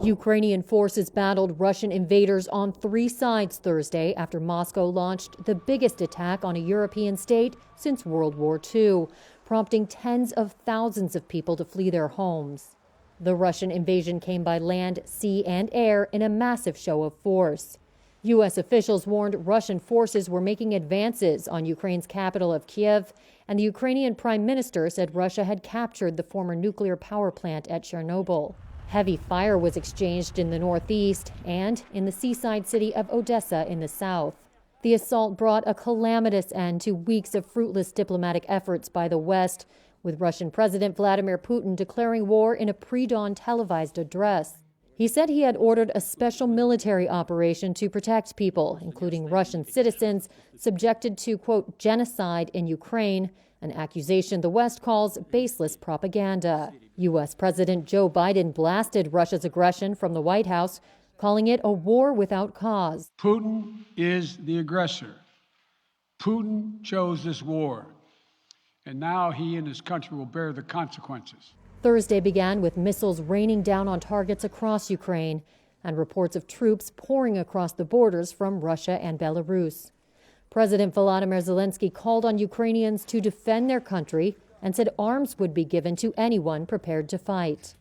Ukrainian forces battled Russian invaders on 3 sides Thursday after Moscow launched the biggest attack on a European state since World War II, prompting tens of thousands of people to flee their homes. The Russian invasion came by land, sea, and air in a massive show of force. U.S. officials warned Russian forces were making advances on Ukraine's capital of Kiev, and the Ukrainian prime minister said Russia had captured the former nuclear power plant at Chernobyl. Heavy fire was exchanged in the northeast and in the seaside city of Odessa in the south. The assault brought a calamitous end to weeks of fruitless diplomatic efforts by the West, with Russian President Vladimir Putin declaring war in a pre-dawn televised address. He said he had ordered a special military operation to protect people, including Russian citizens, subjected to, quote, genocide in Ukraine, an accusation the West calls baseless propaganda. U.S. President Joe Biden blasted Russia's aggression from the White House, calling it a war without cause. Putin is the aggressor. Putin chose this war, and now he and his country will bear the consequences. Thursday began with missiles raining down on targets across Ukraine and reports of troops pouring across the borders from Russia and Belarus. President Volodymyr Zelensky called on Ukrainians to defend their country and said arms would be given to anyone prepared to fight.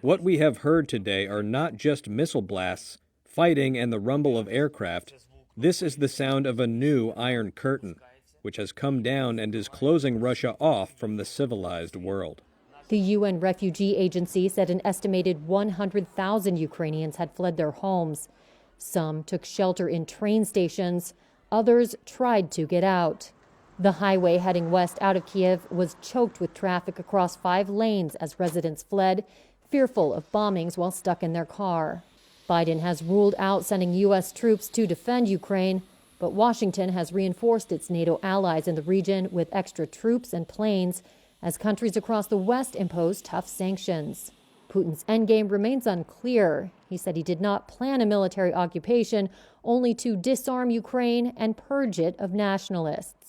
What we have heard today are not just missile blasts, fighting, and the rumble of aircraft. This is the sound of a new Iron Curtain, which has come down and is closing Russia off from the civilized world. The UN Refugee Agency said an estimated 100,000 Ukrainians had fled their homes. Some took shelter in train stations. Others tried to get out. The highway heading west out of Kiev was choked with traffic across 5 lanes as residents fled, fearful of bombings while stuck in their car. Biden has ruled out sending U.S. troops to defend Ukraine, but Washington has reinforced its NATO allies in the region with extra troops and planes as countries across the West impose tough sanctions. Putin's endgame remains unclear. He said he did not plan a military occupation, only to disarm Ukraine and purge it of nationalists.